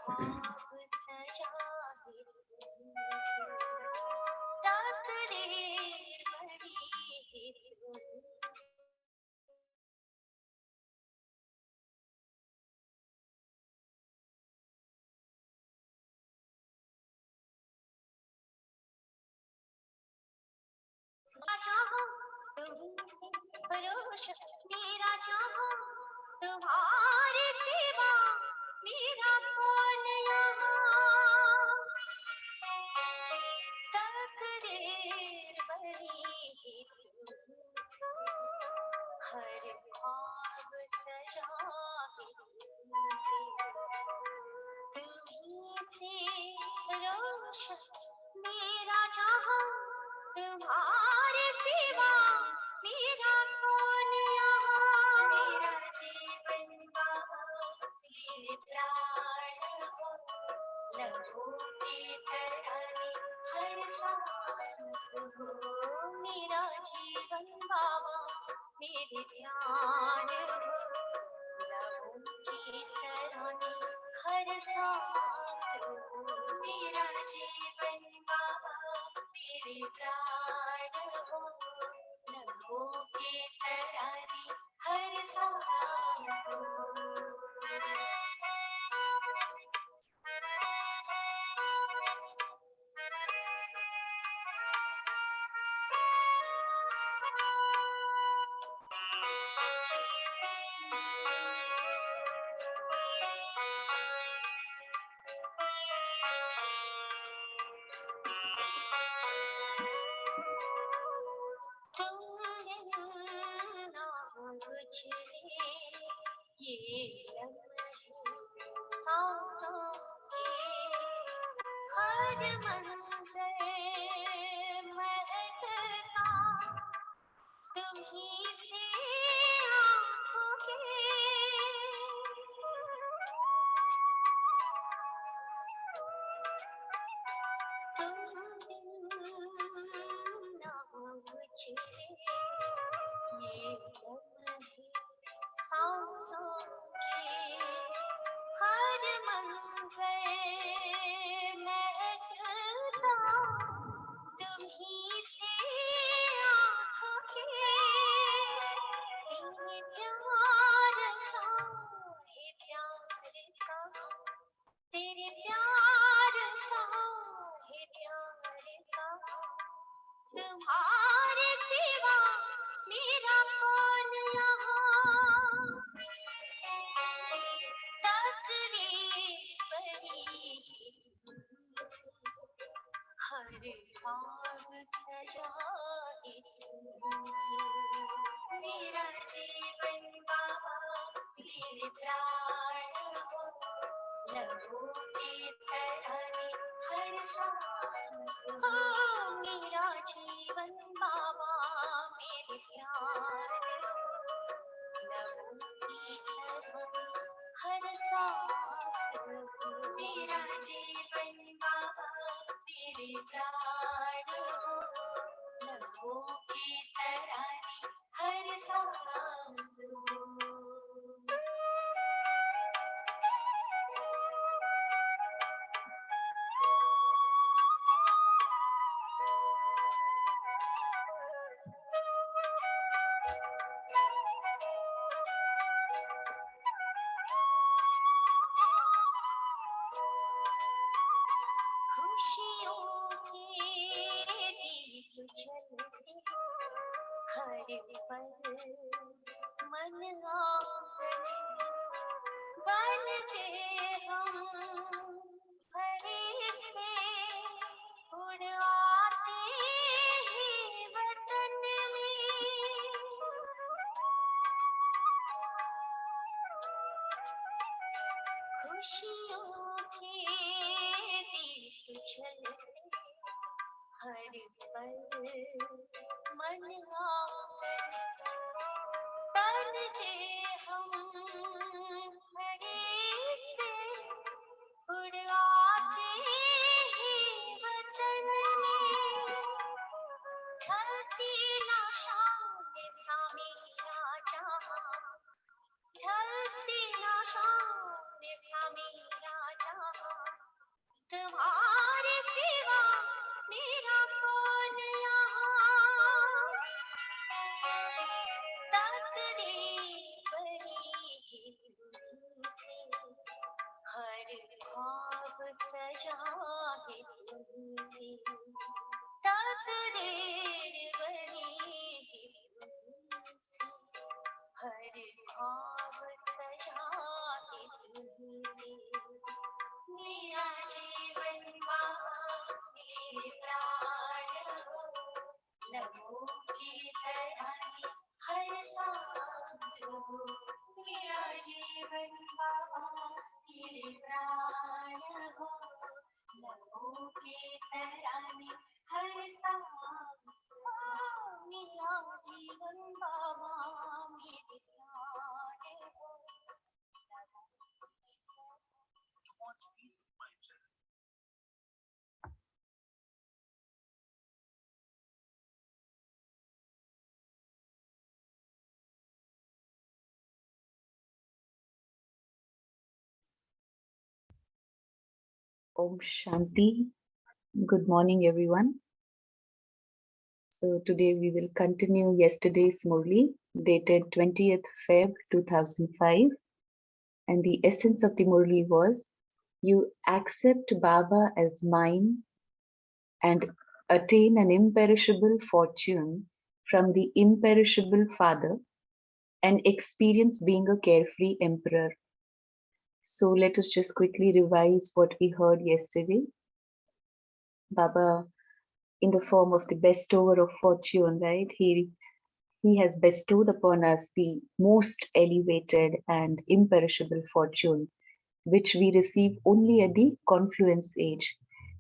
ख्वाब सजाए तुमसे, तकदीर बड़ी है तुमसे। चाहो तुमसे रोशन मेरा चाहो तुम्हारे सिवा मेरा कौन यहाँ। तकदीर बनी है तुमसे, हर ख्वाब सजा है तुमसे, तुम्हीं से रोशन मेरा चाहो तुम्हारे सिवा मेरा कौन यहाँ। मेरा जीवन मेरे प्राण हो, लहू की तरह हर सांस हो। मेरा जीवन बाबा मेरे ध्यान हो, लहू की तरह हर सांस हो। मेरा जीवन बाबा मेरे प्राण हो, लहू की तरह हर सांस हो। तुमने ना मुझे ये लम्हे सांसों के, हर मंजर महकता तुम्हीं से आँखों के। तुम बिन ना मुझे ये लम्हे सांसों के, हर मंजर महकता तुम्हीं से आँखों के। तेरे प्यार सा है प्यार का, तेरे प्यार सा है प्यार का, तुम्हारे सिवा मेरा कौन यहाँ। तकदीर बनी है तुमसे, हर ख्वाब सजा है तुमसे। मेरा जीवन बाबा मेरे प्राण हो, लहू की तरह हर सांस हो। मेरा जीवन बाबा मेरे ध्यान हो, लहू की तरह हर सांस हो। मेरा जीवन बाबा मेरे प्राण हो, लहू की तरह हर सांस हो। खुशियों के दीप जलते हर पल मन आंगन, बनके हम फरिश्ते उड़ आते हैं वतन में। खुशियों के दीप जलते हर पल मन आंगन, बनके हम फरिश्ते उड़ आते हैं वतन में। ढलती ना शाम सा मेरा जहां, ढलती ना शाम सा मेरा जहां, देर बनी तुझसे, हर ख्वाब सजाए तुझसे, मेरा जीवन वहाँ मेरे प्राण हो, लबों की तरानी हर सांस हो, मेरा जीवन वहाँ मेरे प्राण हो, लबों की तरानी हर सांस हो, मेरा जीवन वहाँ मेरे प्राण हो. Om Shanti. Good morning, everyone. So today we will continue yesterday's Murli, dated 20th Feb 2005. And the essence of the Murli was, you accept Baba as mine and attain an imperishable fortune from the imperishable Father and experience being a carefree emperor. So let us just quickly revise what we heard yesterday. Baba, in the form of the bestower of fortune, right? He has bestowed upon us the most elevated and imperishable fortune, which we receive only at the confluence age.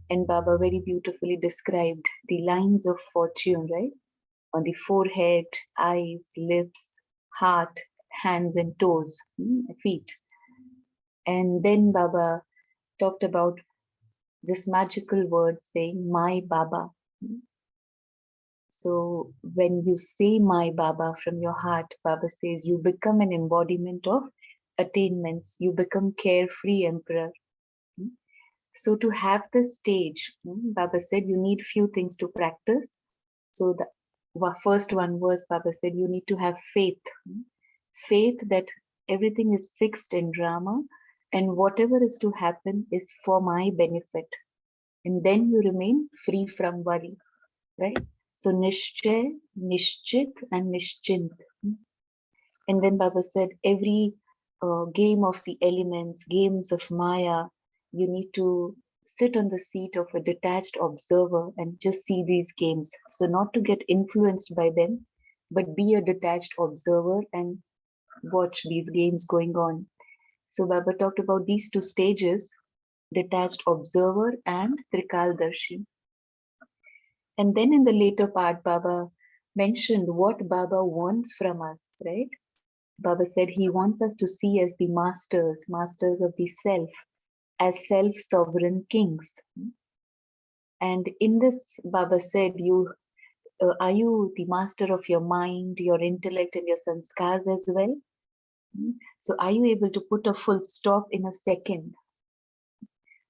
And Baba very beautifully described the lines of fortune, right? On the forehead, eyes, lips, heart, hands, and toes, feet. And then Baba talked about this magical word saying, my Baba. So when you say my Baba from your heart, Baba says you become an embodiment of attainments. You become carefree emperor. So to have this stage, Baba said you need few things to practice. So the first one was Baba said you need to have faith. Faith that everything is fixed in drama and whatever is to happen is for my benefit. And then you remain free from worry, right? So Nishchay, Nishchit, and Nischint. And then Baba said every game of the elements, games of Maya, you need to sit on the seat of a detached observer and just see these games. So not to get influenced by them, but be a detached observer and watch these games going on. So Baba talked about these two stages, detached observer and Trikaldarshi. And then in the later part, Baba mentioned what Baba wants from us, right? Baba said he wants us to see as the masters of the self, as self-sovereign kings. And in this, Baba said, are you the master of your mind, your intellect, and your sanskars as well? So are you able to put a full stop in a second?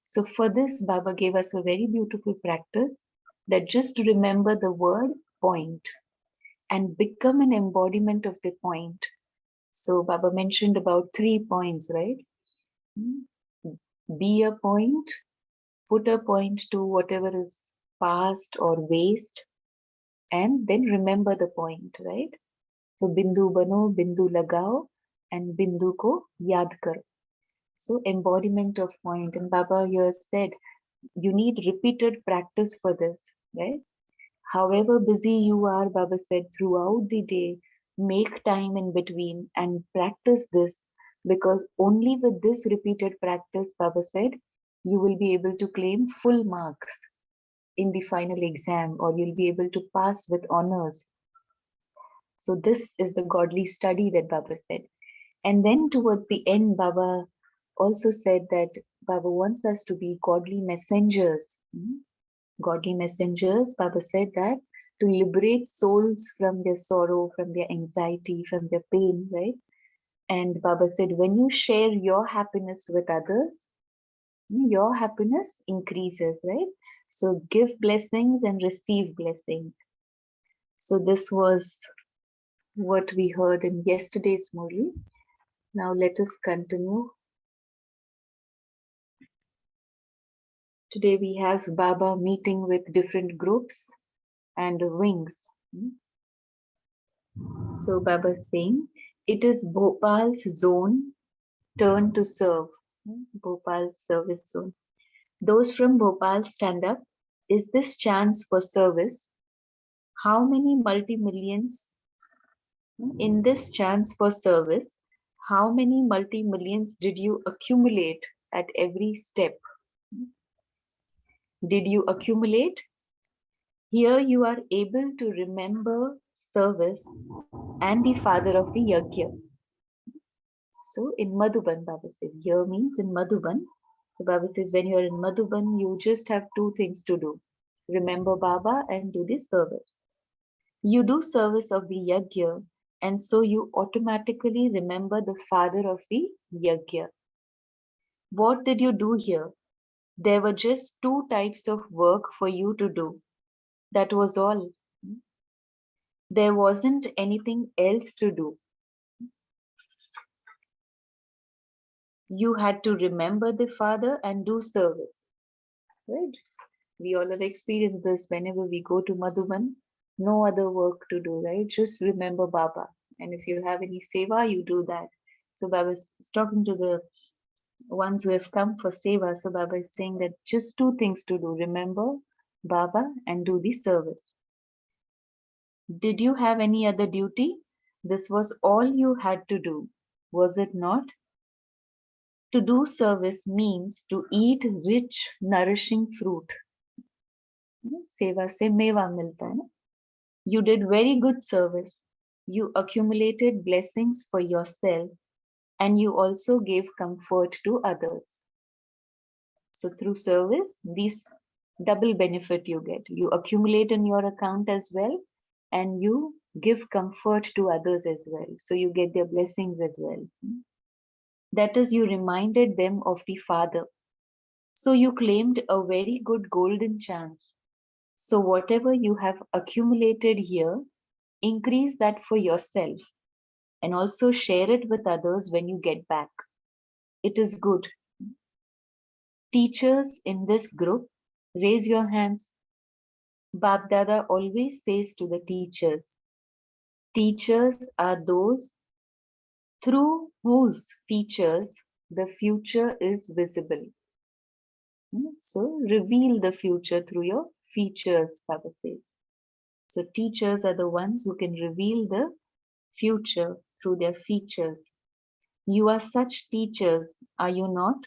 So for this, Baba gave us a very beautiful practice that just remember the word point and become an embodiment of the point. So Baba mentioned about 3 points, right? Be a point, put a point to whatever is past or waste, and then remember the point, right? So bindu bano, bindu lagao, and bindu ko yaad karo. So embodiment of point. And Baba here said, you need repeated practice for this, right? However busy you are, Baba said, throughout the day, make time in between and practice this, because only with this repeated practice, Baba said, you will be able to claim full marks in the final exam, or you'll be able to pass with honors. So this is the godly study that Baba said. And then towards the end, Baba also said that Baba wants us to be godly messengers. Godly messengers, Baba said that to liberate souls from their sorrow, from their anxiety, from their pain, right? And Baba said, when you share your happiness with others, your happiness increases, right? So give blessings and receive blessings. So this was what we heard in yesterday's Murli. Now let us continue. Today we have Baba meeting with different groups. and wings. So Baba is saying, it is Bhopal's zone turn to serve. Bhopal's service zone. Those from Bhopal stand up. Is this chance for service? How many multi-millions in this chance for service? How many multi-millions did you accumulate at every step? Did you accumulate? Here you are able to remember service and the father of the yajna. So in Madhuban, Baba says, here means in Madhuban. So Baba says, when you're in Madhuban, you just have two things to do. Remember Baba and do the service. You do service of the yajna, and so you automatically remember the father of the yajna. What did you do here? There were just two types of work for you to do. That was all. There wasn't anything else to do. You had to remember the father and do service. Right? We all have experienced this whenever we go to Madhuban. No other work to do, right? Just remember Baba. And if you have any seva, you do that. So Baba is talking to the ones who have come for seva. So Baba is saying that just two things to do. Remember Baba and do the service. Did you have any other duty? This was all you had to do. Was it not? To do service means to eat rich, nourishing fruit. सेवा से मेवा मिलता है ना. You did very good service. You accumulated blessings for yourself and you also gave comfort to others. So through service, these double benefit you get. You accumulate in your account as well and you give comfort to others as well. So you get their blessings as well. That is, you reminded them of the Father. So you claimed a very good golden chance. So whatever you have accumulated here, increase that for yourself and also share it with others when you get back. It is good. Teachers in this group, raise your hands. Bab Dada always says to the teachers are those through whose features the future is visible. So reveal the future through your features, Baba says. So teachers are the ones who can reveal the future through their features. You are such teachers, are you not?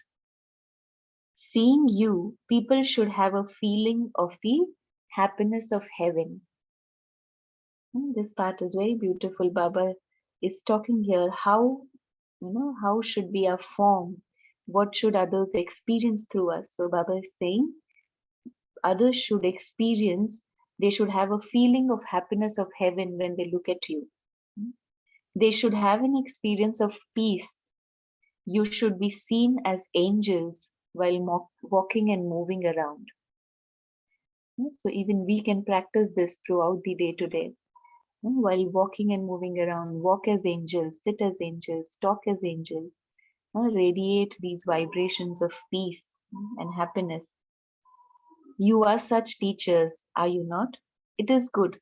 Seeing you, people should have a feeling of the happiness of heaven. This part is very beautiful. Baba is talking here how, how should be our form? What should others experience through us? So Baba is saying others should experience, they should have a feeling of happiness of heaven when they look at you. They should have an experience of peace. You should be seen as angels while walking and moving around. So even we can practice this throughout the day today. While walking and moving around, walk as angels, sit as angels, talk as angels, radiate these vibrations of peace and happiness. You are such teachers, are you not? It is good.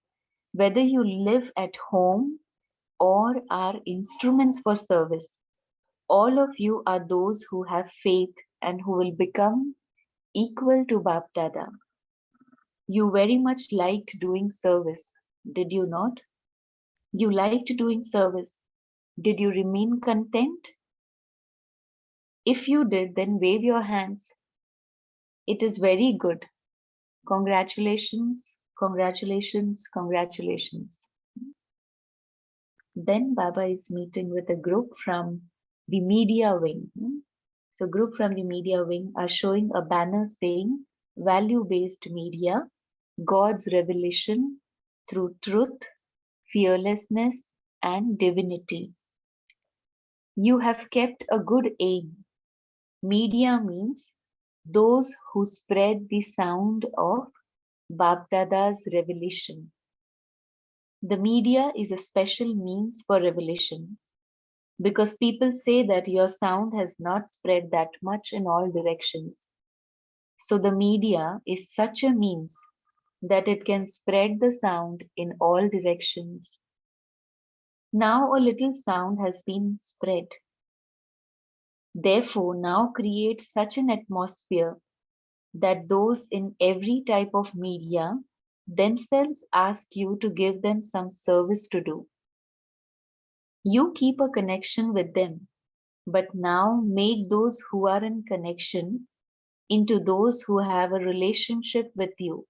Whether you live at home or are instruments for service, all of you are those who have faith and who will become equal to Bap Dada. You very much liked doing service, did you not? You liked doing service. Did you remain content? If you did, then wave your hands. It is very good. Congratulations, congratulations, congratulations. Then Baba is meeting with a group from the media wing. So group from the media wing are showing a banner saying value-based media, God's revelation through truth, fearlessness and divinity. You have kept a good aim. Media means those who spread the sound of Bapdada's revelation. The media is a special means for revelation because people say that your sound has not spread that much in all directions. So the media is such a means that it can spread the sound in all directions. Now a little sound has been spread. Therefore, now create such an atmosphere that those in every type of media themselves ask you to give them some service to do. You keep a connection with them, but now make those who are in connection into those who have a relationship with you.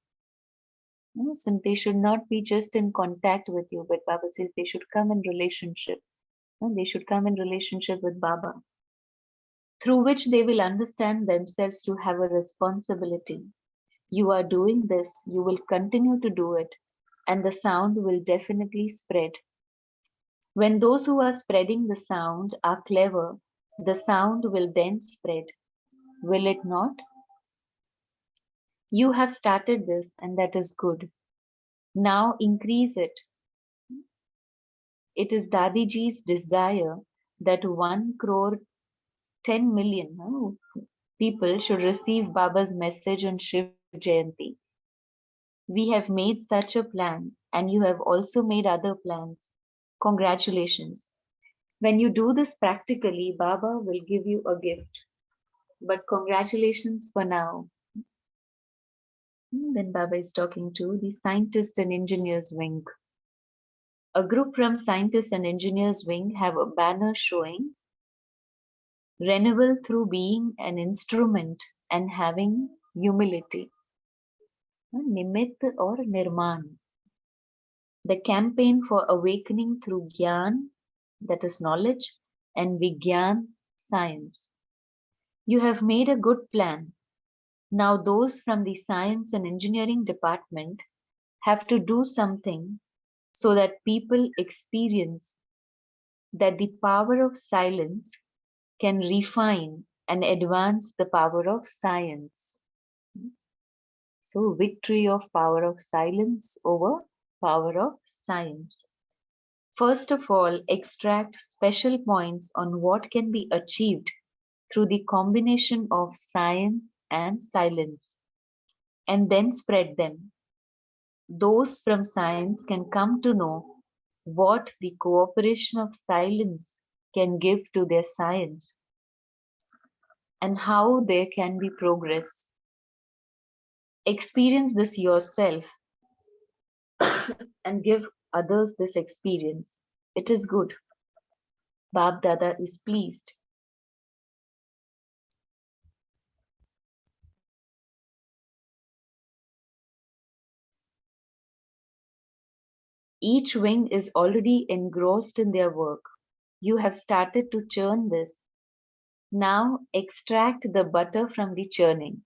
So they should not be just in contact with you, but Baba says they should come in relationship. They should come in relationship with Baba, through which they will understand themselves to have a responsibility. You are doing this, you will continue to do it, and the sound will definitely spread. When those who are spreading the sound are clever, the sound will then spread. Will it not? You have started this, and that is good. Now increase it. It is Dadiji's desire that 1 crore 10 million people should receive Baba's message on Shiv Jayanti. We have made such a plan, and you have also made other plans. Congratulations. When you do this practically, Baba will give you a gift. But congratulations for now. Then Baba is talking to the scientist and engineers wing. A group from scientists and engineers wing have a banner showing renewal through being an instrument and having humility. Nimit or Nirman. The campaign for awakening through Gyan, that is knowledge, and Vigyan, science. You have made a good plan. Now those from the science and engineering department have to do something so that people experience that the power of silence can refine and advance the power of science. So victory of power of silence over power of science. First of all, extract special points on what can be achieved through the combination of science and silence, and then spread them. Those from science can come to know what the cooperation of silence can give to their science and how there can be progress. Experience this yourself and give others this experience. It is good. Bab Dada is pleased. Each wing is already engrossed in their work. You have started to churn this. Now extract the butter from the churning.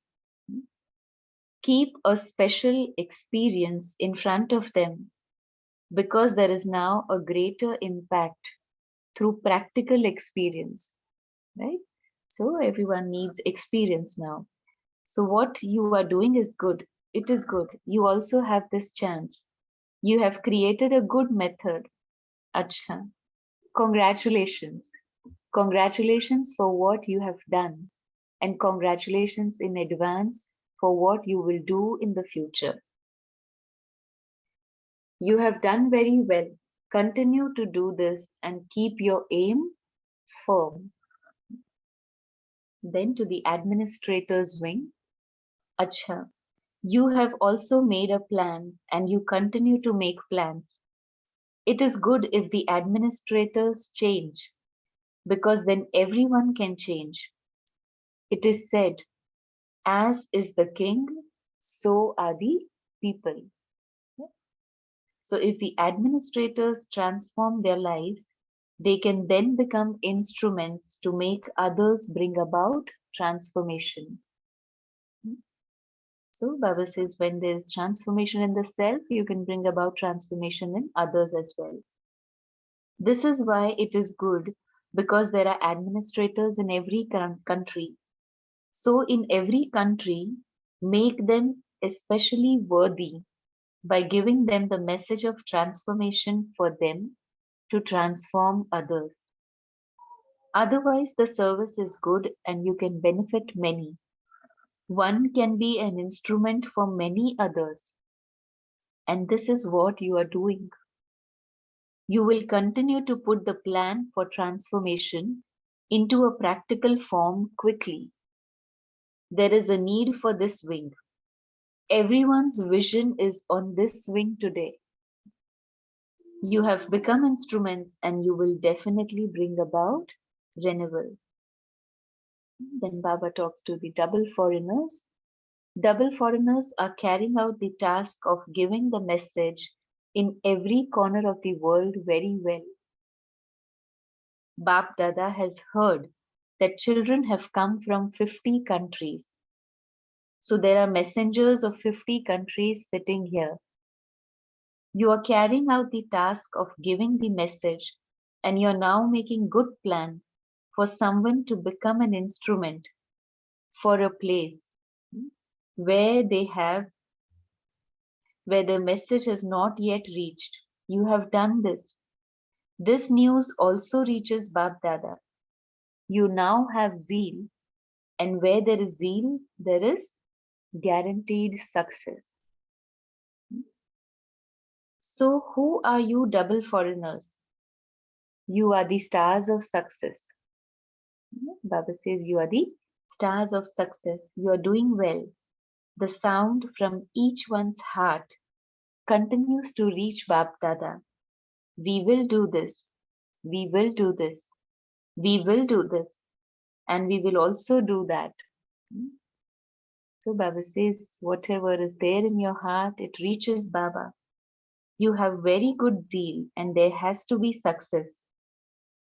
Keep a special experience in front of them because there is now a greater impact through practical experience, right? So everyone needs experience now. So what you are doing is good. It is good. You also have this chance. You have created a good method. Acha. Congratulations. Congratulations for what you have done. And congratulations in advance for what you will do in the future. You have done very well. Continue to do this and keep your aim firm. Then to the administrator's wing. Acha. You have also made a plan and you continue to make plans. It is good if the administrators change because then everyone can change. It is said, as is the king, so are the people. So if the administrators transform their lives, they can then become instruments to make others bring about transformation. So Baba says when there is transformation in the self, you can bring about transformation in others as well. This is why it is good because there are administrators in every country. So in every country, make them especially worthy by giving them the message of transformation for them to transform others. Otherwise, the service is good and you can benefit many. One can be an instrument for many others. And this is what you are doing. You will continue to put the plan for transformation into a practical form quickly. There is a need for this wing. Everyone's vision is on this wing today. You have become instruments and you will definitely bring about renewal. Then Baba talks to the double foreigners. Double foreigners are carrying out the task of giving the message in every corner of the world very well. Bap Dada has heard that children have come from 50 countries. So there are messengers of 50 countries sitting here. You are carrying out the task of giving the message and you are now making good plan for someone to become an instrument for a place where where the message has not yet reached. You have done this. This news also reaches Bap Dada. You now have zeal, and where there is zeal, there is guaranteed success. So, who are you, double foreigners? You are the stars of success. Baba says you are the stars of success. You are doing well. The sound from each one's heart continues to reach Bap Dada. We will do this. We will do this. We will do this. And we will also do that. So Baba says, whatever is there in your heart, it reaches Baba. You have very good zeal and there has to be success.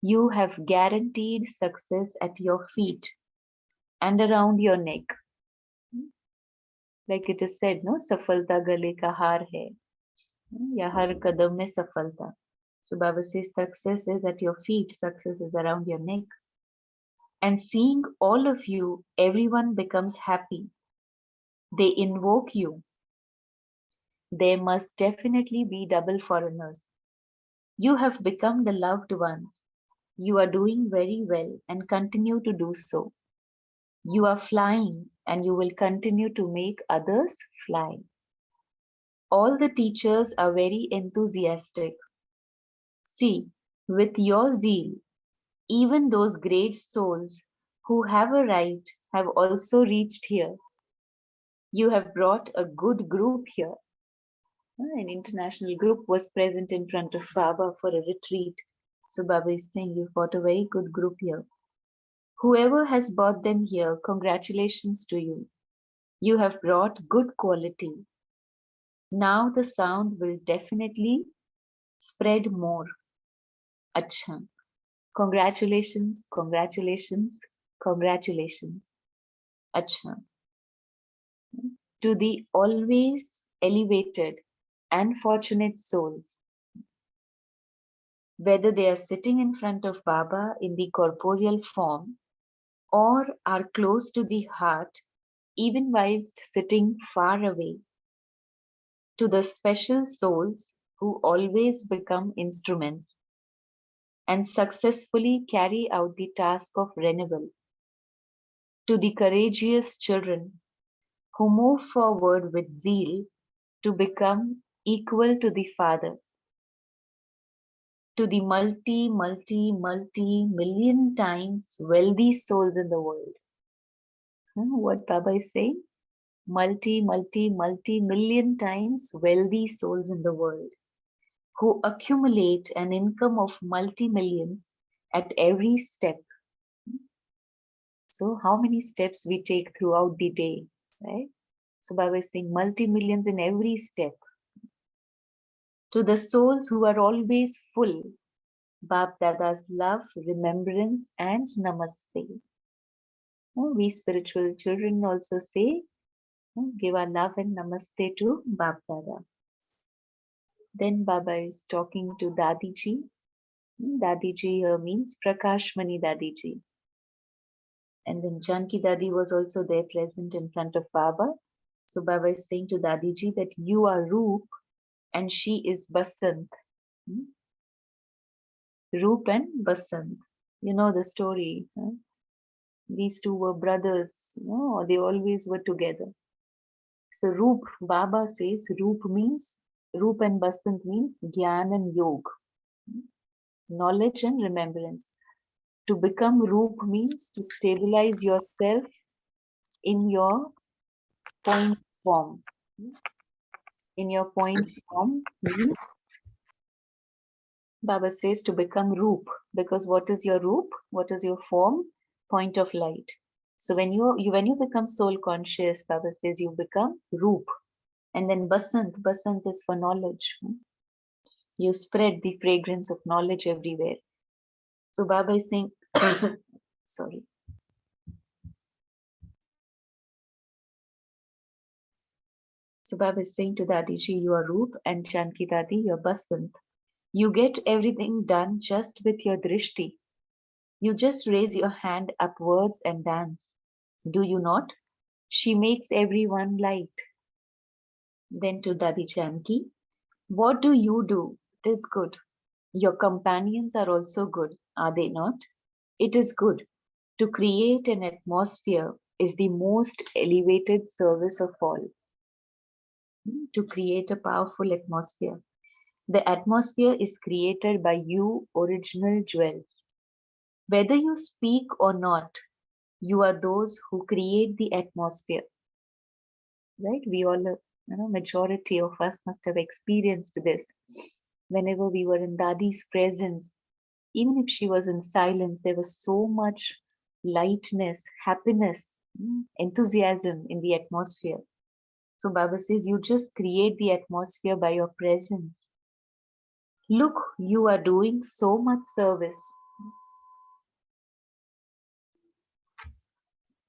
You have guaranteed success at your feet and around your neck. Like it is said, no, safalta gale ka haar hai. Ya har kadam mein safalta. So Baba says success is at your feet, success is around your neck. And seeing all of you, everyone becomes happy. They invoke you. There must definitely be double foreigners. You have become the loved ones. You are doing very well and continue to do so. You are flying and you will continue to make others fly. All the teachers are very enthusiastic. See, with your zeal, even those great souls who have arrived have also reached here. You have brought a good group here. An international group was present in front of Baba for a retreat. So Baba is saying you've got a very good group here. Whoever has brought them here, congratulations to you. You have brought good quality. Now the sound will definitely spread more. Acha. Congratulations, congratulations, congratulations. Acha. To the always elevated and fortunate souls, whether they are sitting in front of Baba in the corporeal form or are close to the heart, even whilst sitting far away, to the special souls who always become instruments and successfully carry out the task of renewal, to the courageous children who move forward with zeal to become equal to the Father, to the multi million times wealthy souls in the world. What Baba is saying? Multi million times wealthy souls in the world who accumulate an income of multi millions at every step. So, how many steps we take throughout the day, right? So, Baba is saying multi millions in every step. To the souls who are always full, Bap Dada's love, remembrance, and namaste. We spiritual children also say, give our love and namaste to Bap Dada. Then Baba is talking to Dadiji. Dadiji here means Prakashmani Dadiji. And then Janki Dadi was also there present in front of Baba. So Baba is saying to Dadiji that you are Roop and she is Basant. Roop and Basant. You know the story. These two were brothers. They always were together. So Roop, Baba says Roop means Roop and Basant means Gyan and Yog, knowledge and remembrance. To become Roop means to stabilize yourself in your point form. In your point form means Baba says to become Roop, because what is your Roop? What is your form? Point of light. So when you become soul conscious, Baba says you become Roop. And then Basant is for knowledge. You spread the fragrance of knowledge everywhere. So Baba is saying, sorry. So Baba is saying to Dadiji, you are Roop, and Janki Dadi, you're Basant. You get everything done just with your drishti. You just raise your hand upwards and dance. Do you not? She makes everyone light. Then to Dadi Janki, what do you do? It is good. Your companions are also good, are they not? It is good. To create an atmosphere is the most elevated service of all. To create a powerful atmosphere. The atmosphere is created by you, original jewels. Whether you speak or not, you are those who create the atmosphere. Right? We all, majority of us must have experienced this. Whenever we were in Dadi's presence, even if she was in silence, there was so much lightness, happiness, enthusiasm in the atmosphere. So Baba says, you just create the atmosphere by your presence. Look, you are doing so much service.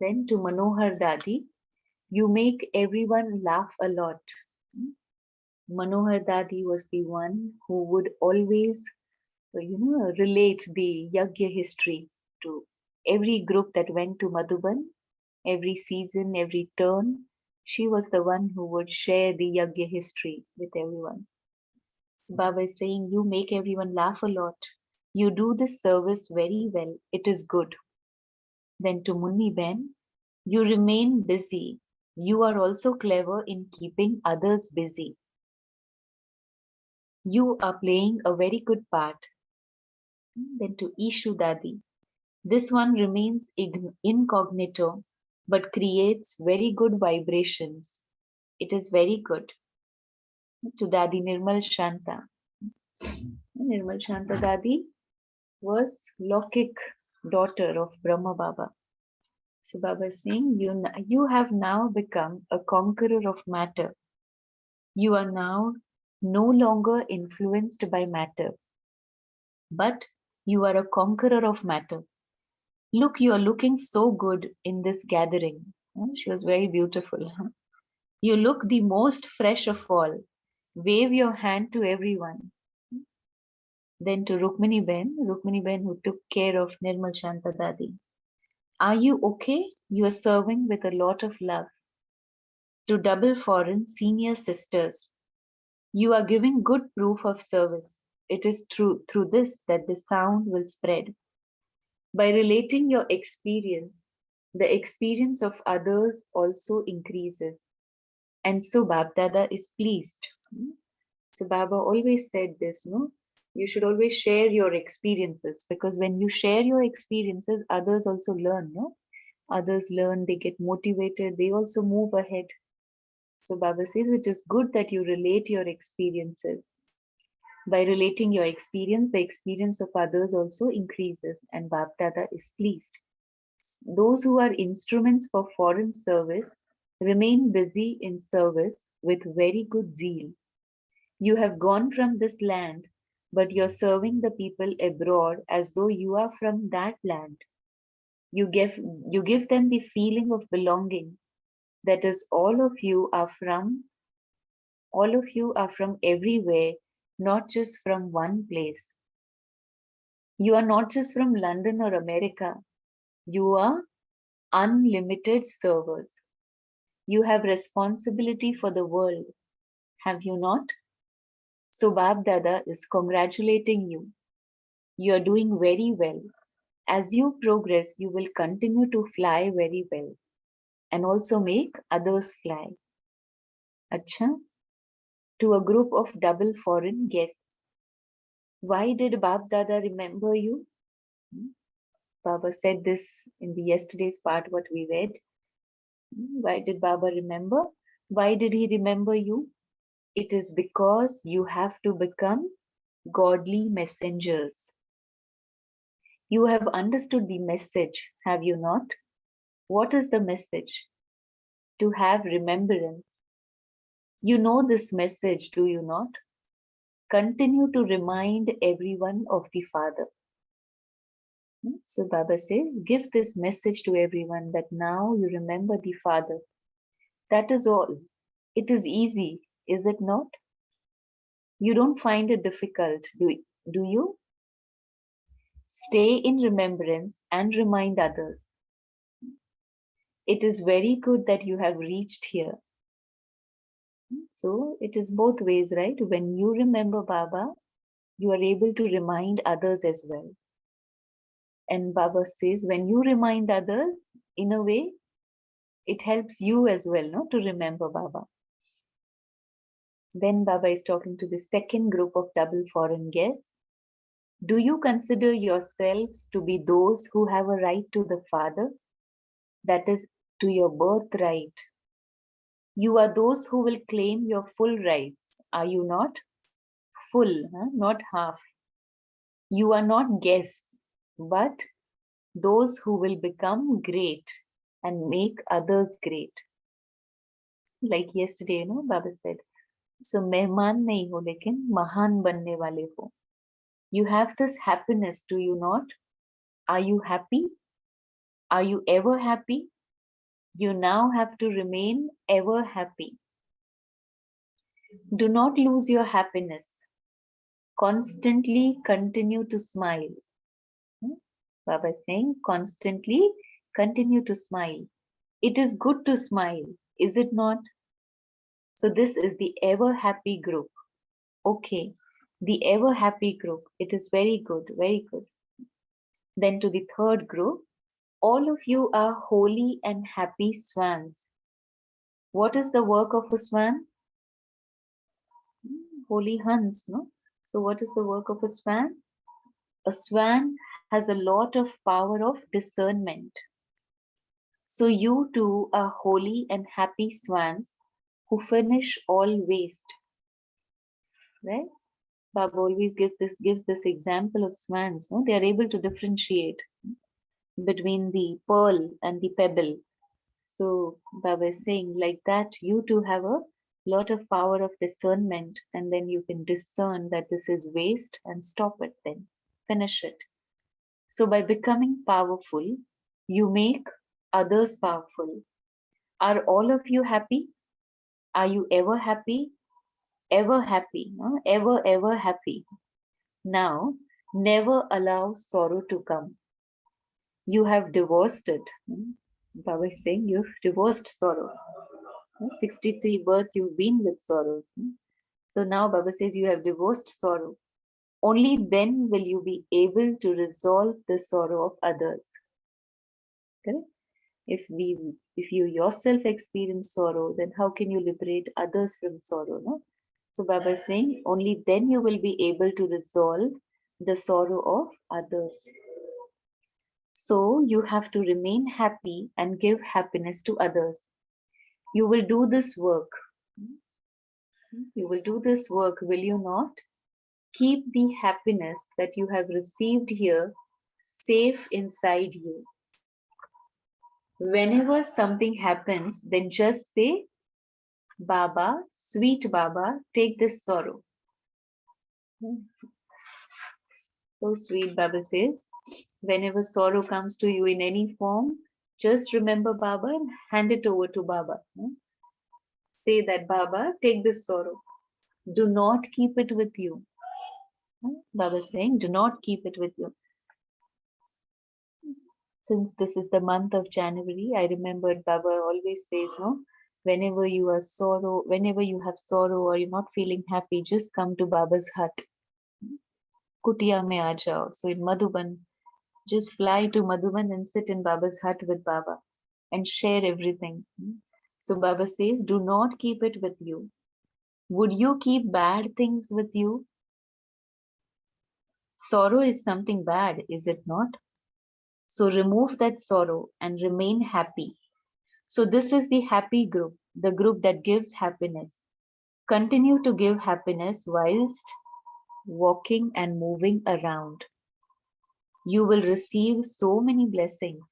Then to Manohar Dadi, you make everyone laugh a lot. Manohar Dadi was the one who would always, relate the Yagya history to every group that went to Madhuban, every season, every turn. She was the one who would share the Yagya history with everyone. Baba is saying, you make everyone laugh a lot. You do this service very well. It is good. Then to Munni Ben, you remain busy. You are also clever in keeping others busy. You are playing a very good part. Then to Ishu Dadi, this one remains incognito but creates very good vibrations. It is very good. To Dadi Nirmal Shanta. Nirmal Shanta Dadi was Lokik, daughter of Brahma Baba. So Baba is saying, you have now become a conqueror of matter. You are now no longer influenced by matter, but you are a conqueror of matter. Look, you are looking so good in this gathering. She was very beautiful. You look the most fresh of all. Wave your hand to everyone. Then to Rukmini Ben who took care of Nirmal Shanta Dadi. Are you okay? You are serving with a lot of love. To double foreign senior sisters, you are giving good proof of service. It is through this that the sound will spread. By relating your experience, the experience of others also increases. And so Bab is pleased. So Baba always said this, no? You should always share your experiences, because when you share your experiences, others also learn, no? Others learn, they get motivated, they also move ahead. So Baba says it is good that you relate your experiences. By relating your experience, the experience of others also increases, and Bab Dada is pleased. Those who are instruments for foreign service remain busy in service with very good zeal. You have gone from this land, but you're serving the people abroad as though you are from that land. You give them the feeling of belonging. That is, all of you are from everywhere, not just from one place. You are not just from London or America. You are unlimited servers. You have responsibility for the world, have you not? So Bab Dada is congratulating you. You are doing very well. As you progress, you will continue to fly very well and also make others fly. Acha? to a group of double foreign guests. Why did Bab Dada remember you? Hmm, Baba said this in the yesterday's part, what we read. Why did Baba remember? Why did he remember you? It is because you have to become godly messengers. You have understood the message, have you not? What is the message? To have remembrance. You know this message, do you not? Continue to remind everyone of the Father. So Baba says, give this message to everyone that now you remember the Father. That is all. It is easy, is it not? You don't find it difficult, do you? Stay in remembrance and remind others. It is very good that you have reached here. So it is both ways, right? When you remember Baba, you are able to remind others as well. And Baba says, when you remind others, in a way, it helps you as well, no, to remember Baba. Then Baba is talking to the second group of double foreign guests. Do you consider yourselves to be those who have a right to the Father? That is, to your birthright. You are those who will claim your full rights, are you not? Full, not half. You are not guests, but those who will become great and make others great. Like yesterday, Baba said, so मेहमान नहीं हो लेकिन महान बनने वाले हो. You have this happiness, do you not? Are you happy? Are you ever happy? You now have to remain ever happy. Do not lose your happiness. Constantly continue to smile. Baba is saying, constantly continue to smile. It is good to smile, is it not? So this is the ever happy group. Okay, the ever happy group. It is very good, very good. Then to the third group, all of you are holy and happy swans. What is the work of a swan? Holy Hans, no? So what is the work of a swan? A swan has a lot of power of discernment. So you too are holy and happy swans who finish all waste. Right? Baba always gives this example of swans. No? They are able to differentiate between the pearl and the pebble. So Baba is saying like that you too have a lot of power of discernment, and then you can discern that this is waste and stop it, then finish it. So by becoming powerful, you make others powerful. Are all of you happy? Are you ever happy? Ever happy, no? Ever happy. Now, never allow sorrow to come. You have divorced it. Baba is saying you've divorced sorrow. 63 births you've been with sorrow. So now Baba says you have divorced sorrow. Only then will you be able to resolve the sorrow of others. Correct? If you yourself experience sorrow, then how can you liberate others from sorrow? No? So Baba is saying only then you will be able to resolve the sorrow of others. So you have to remain happy and give happiness to others. You will do this work. You will do this work, will you not? Keep the happiness that you have received here safe inside you. Whenever something happens, then just say, Baba, sweet Baba, take this sorrow. So sweet, Baba says, whenever sorrow comes to you in any form, just remember Baba and hand it over to Baba. Say that, Baba, take this sorrow. Do not keep it with you. Baba is saying, do not keep it with you. Since this is the month of January, I remembered Baba always says, no, whenever you have sorrow or you're not feeling happy, just come to Baba's hut. Kutia mein aa jao. So in Madhuban, just fly to Madhuban and sit in Baba's hut with Baba and share everything. So Baba says, do not keep it with you. Would you keep bad things with you? Sorrow is something bad, is it not? So remove that sorrow and remain happy. So this is the happy group, the group that gives happiness. Continue to give happiness whilst walking and moving around. You will receive so many blessings.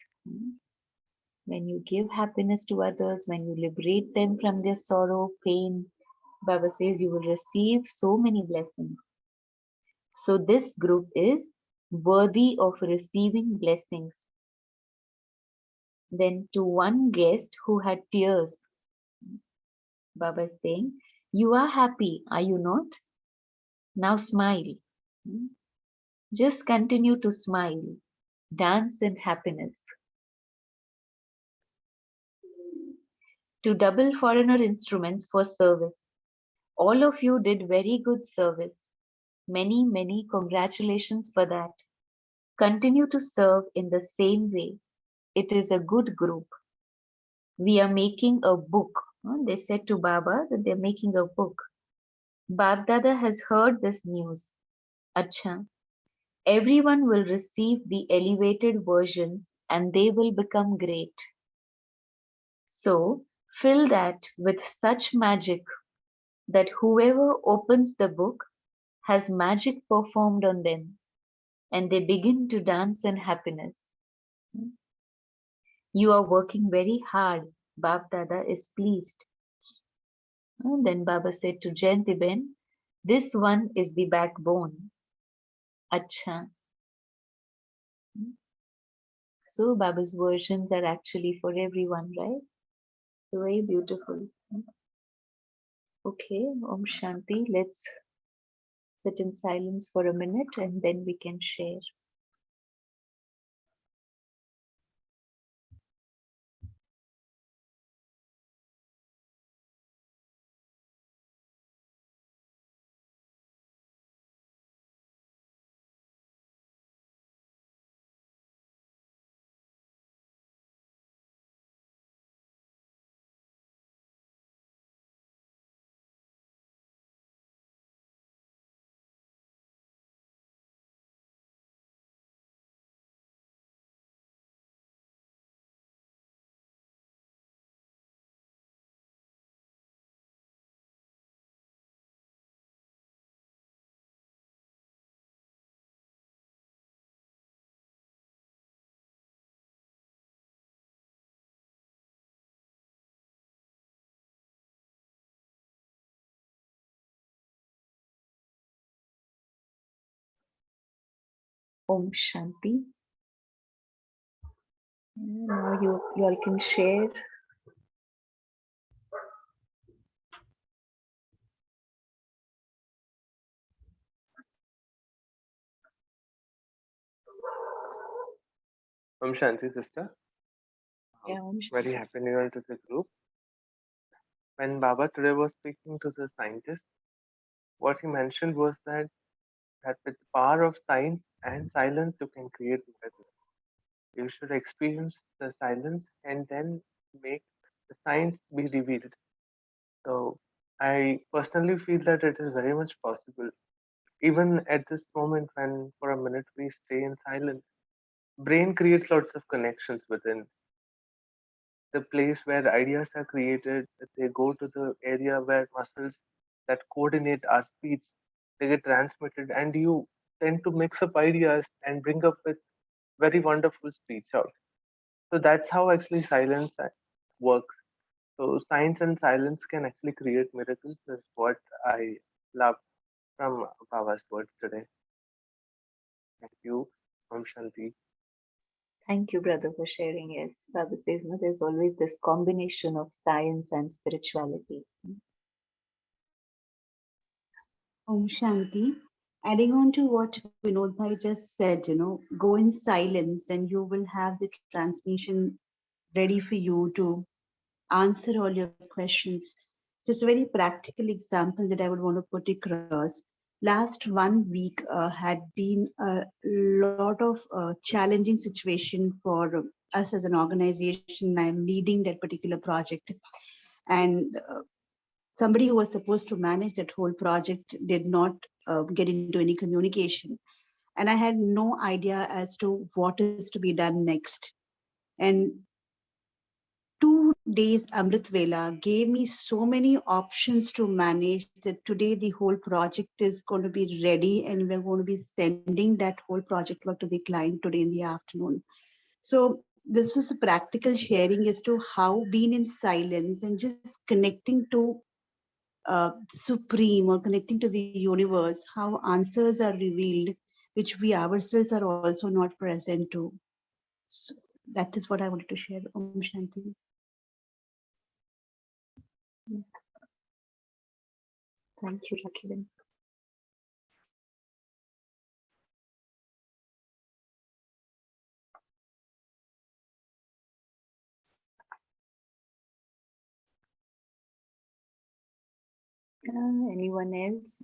When you give happiness to others, when you liberate them from their sorrow, pain, Baba says you will receive so many blessings. So this group is worthy of receiving blessings. Then to one guest who had tears, Baba is saying, you are happy, are you not? Now smile. Just continue to smile. Dance in happiness. To double foreigner instruments for service. All of you did very good service. Many, many congratulations for that. Continue to serve in the same way. It is a good group. We are making a book. They said to Baba that they're making a book. Bab Dada has heard this news. Acha. Everyone will receive the elevated versions and they will become great. So fill that with such magic that whoever opens the book has magic performed on them and they begin to dance in happiness. You are working very hard. Bab Dada is pleased. And then Baba said to Jayantiben, this one is the backbone. Acha. So Baba's versions are actually for everyone, right? So very beautiful. Okay, Om Shanti. Let's sit in silence for a minute and then we can share. Om Shanti. Now you all can share. Om Shanti, sister. Yeah, Om Shanti. Very happy new year to the group. When Baba today was speaking to the scientists, what he mentioned was that with the power of science and silence, you can create miracles. You should experience the silence and then make the science be revealed. So I personally feel that it is very much possible. Even at this moment, when for a minute we stay in silence, brain creates lots of connections within the place where ideas are created. They go to the area where muscles that coordinate our speech, they get transmitted, and you tend to mix up ideas and bring up with very wonderful speech out. So that's how actually silence works. So science and silence can actually create miracles. That's what I love from Baba's words today. Thank you, Om Shanti. Thank you, brother, for sharing. Yes, Baba says, no, there's always this combination of science and spirituality. Om Shanti. Adding on to what Vinod Bhai just said, go in silence and you will have the transmission ready for you to answer all your questions. Just a very practical example that I would want to put across. Last 1 week had been a lot of challenging situation for us as an organization. I'm leading that particular project, and somebody who was supposed to manage that whole project did not get into any communication. And I had no idea as to what is to be done next. And 2 days Amrit Vela gave me so many options to manage that today the whole project is going to be ready and we're going to be sending that whole project work to the client today in the afternoon. So this is a practical sharing as to how being in silence and just connecting to Supreme or connecting to the universe, how answers are revealed, which we ourselves are also not present to. So that is what I wanted to share. Om Shanti. Thank you, Rakhilan. Anyone else?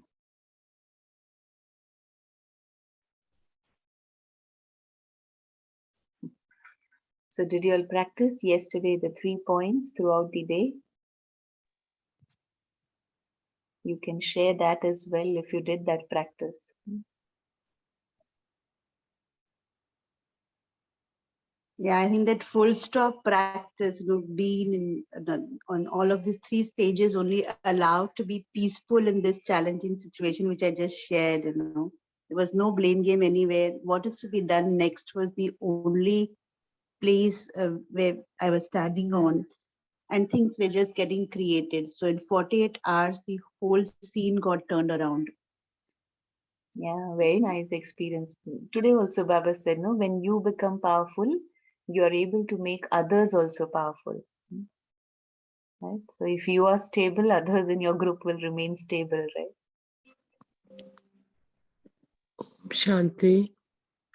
So did you all practice yesterday the 3 points throughout the day? You can share that as well if you did that practice. Yeah, I think that full stop practice, being on all of these 3 stages only allowed to be peaceful in this challenging situation, which I just shared. There was no blame game anywhere. What is to be done next was the only place where I was standing on, and things were just getting created. So in 48 hours, the whole scene got turned around. Yeah, very nice experience. Today also Baba said, no, when you become powerful, you are able to make others also powerful. Right? So if you are stable, others in your group will remain stable, right? Shanti,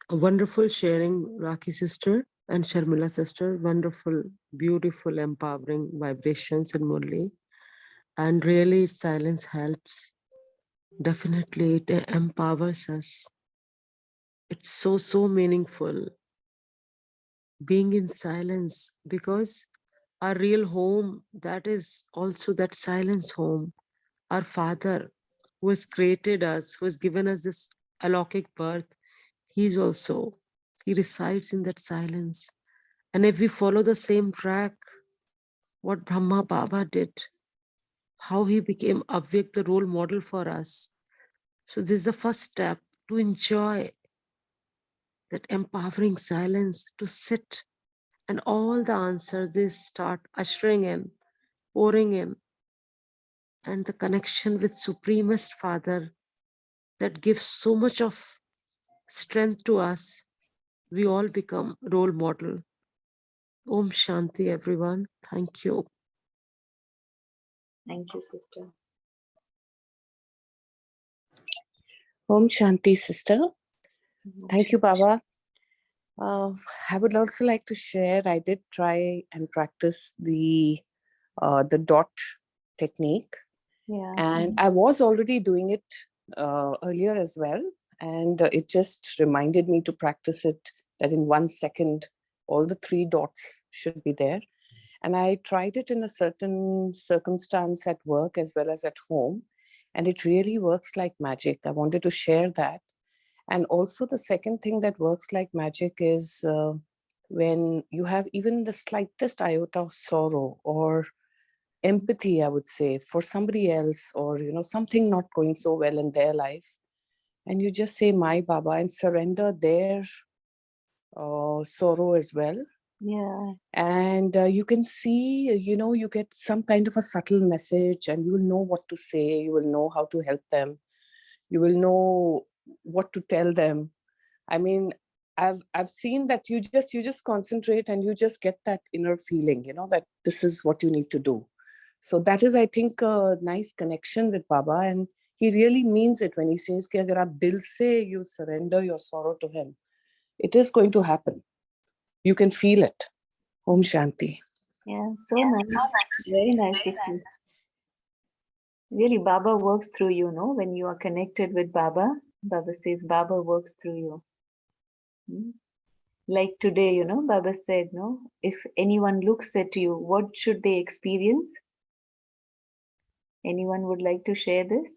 a wonderful sharing, Raki sister and Sharmila sister. Wonderful, beautiful, empowering vibrations in Murli. And really, silence helps. Definitely, it empowers us. It's so meaningful being in silence, because our real home, that is also that silence home. Our Father who has created us, who has given us this alaukic birth, he resides in that silence. And if we follow the same track, what Brahma Baba did, how he became Avyak, the role model for us. So this is the first step to enjoy that empowering silence, to sit, and all the answers they start ushering in, pouring in, and the connection with Supremest Father that gives so much of strength to us. We all become role model. Om Shanti, everyone. Thank you. Thank you, sister. Om Shanti, sister. Thank you, Baba. I would also like to share, I did try and practice the dot technique. Yeah. And I was already doing it earlier as well. And it just reminded me to practice it, that in 1 second, all the 3 dots should be there. And I tried it in a certain circumstance at work as well as at home. And it really works like magic. I wanted to share that. And also the second thing that works like magic is when you have even the slightest iota of sorrow or empathy, I would say, for somebody else, or something not going so well in their life, and you just say my Baba and surrender their sorrow as well. Yeah. And you can see, you get some kind of a subtle message, and you will know what to say, you will know how to help them, you will know what to tell them. I mean, I've seen that you just concentrate and you just get that inner feeling, that this is what you need to do. So that is, I think, a nice connection with Baba, and he really means it when he says कि अगर आप दिल से you surrender your sorrow to him, it is going to happen. You can feel it. Om Shanti. Yeah, so nice. Very nice, sister. Really, Baba works through you, no? When you are connected with Baba, Baba says Baba works through you. Like today, Baba said, no? If anyone looks at you, what should they experience? Anyone would like to share this?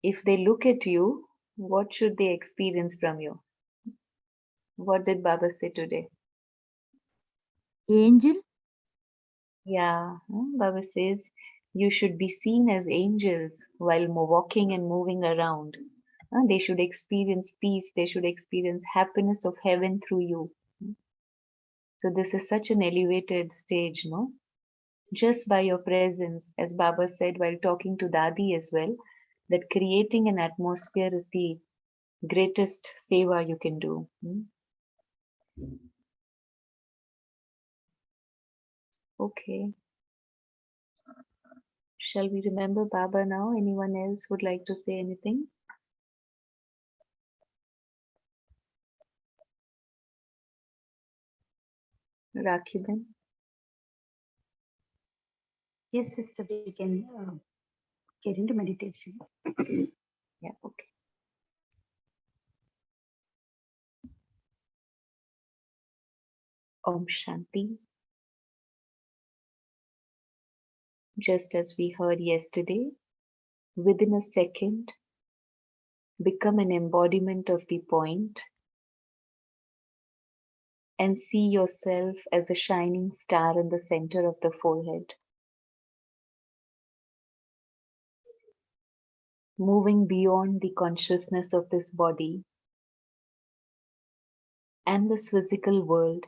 If they look at you, what should they experience from you? What did Baba say today? Angel? Yeah, Baba says you should be seen as angels while walking and moving around. They should experience peace, they should experience happiness of heaven through you. So this is such an elevated stage, no? Just by your presence, as Baba said while talking to Dadi as well, that creating an atmosphere is the greatest seva you can do. Okay. Shall we remember Baba now? Anyone else would like to say anything? Rakhiban? Yes, sister, we can get into meditation. Yeah, okay. Om Shanti. Just as we heard yesterday, within a second, become an embodiment of the point and see yourself as a shining star in the center of the forehead. Moving beyond the consciousness of this body and this physical world,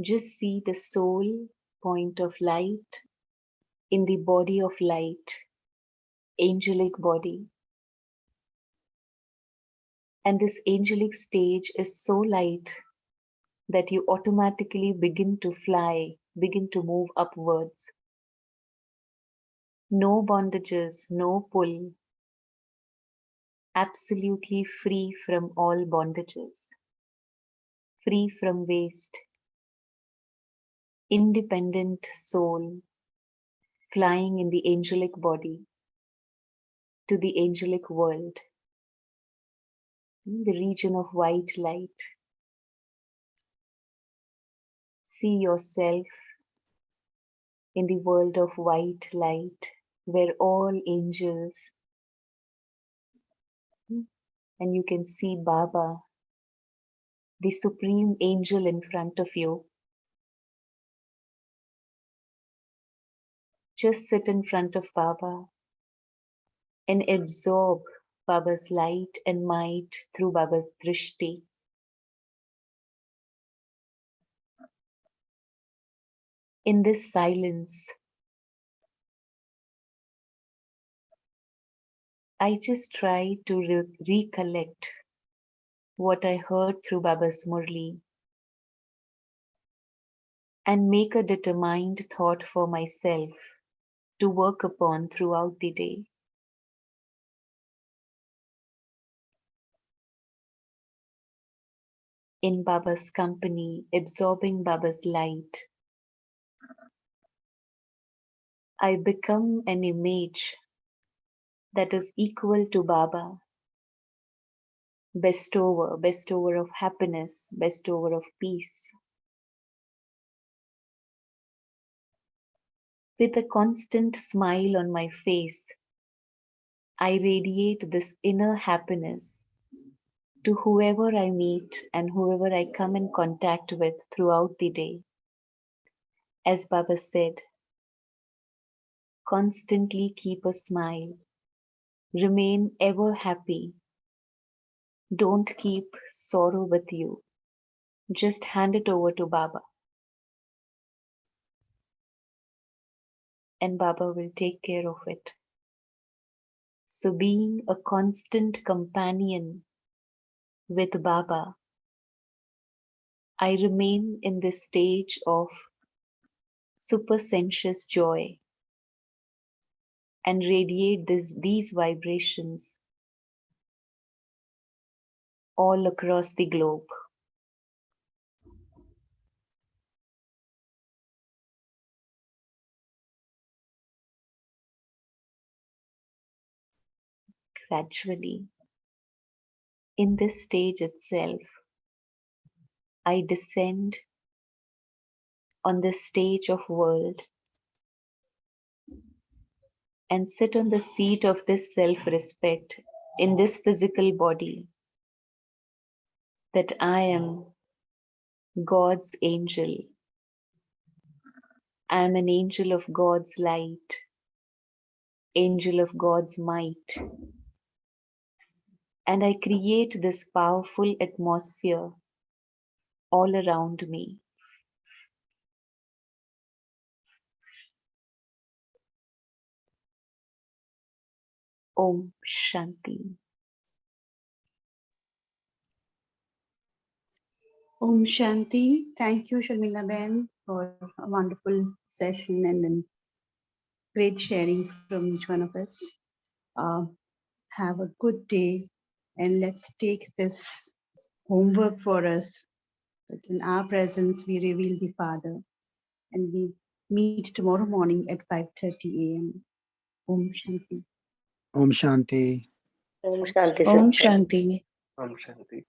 just see the sole point of light in the body of light, angelic body. And this angelic stage is so light that you automatically begin to fly, begin to move upwards. No bondages, no pull, absolutely free from all bondages, free from waste, independent soul, flying in the angelic body to the angelic world, in the region of white light. See yourself in the world of white light, where all angels, and you can see Baba, the supreme angel in front of you. Just sit in front of Baba and absorb Baba's light and might through Baba's drishti. In this silence, I just try to recollect what I heard through Baba's Murli and make a determined thought for myself to work upon throughout the day. In Baba's company, absorbing Baba's light, I become an image that is equal to Baba, bestower of happiness, bestower of peace. With a constant smile on my face, I radiate this inner happiness to whoever I meet and whoever I come in contact with throughout the day. As Baba said, constantly keep a smile, remain ever happy. Don't keep sorrow with you. Just hand it over to Baba. And Baba will take care of it. So being a constant companion with Baba, I remain in this stage of supersensuous joy and radiate these vibrations all across the globe. Gradually, in this stage itself, I descend on this stage of world and sit on the seat of this self-respect in this physical body, that I am God's angel. I am an angel of God's light, angel of God's might. And I create this powerful atmosphere all around me. Om Shanti. Om Shanti. Thank you, Sharmila Ben, for a wonderful session and then great sharing from each one of us. Have a good day, and let's take this homework for us. That in our presence, we reveal the Father, and we meet tomorrow morning at 5:30 a.m. Om Shanti. Om Shanti. Om Shanti. Om Sister. Shanti. Om Shanti.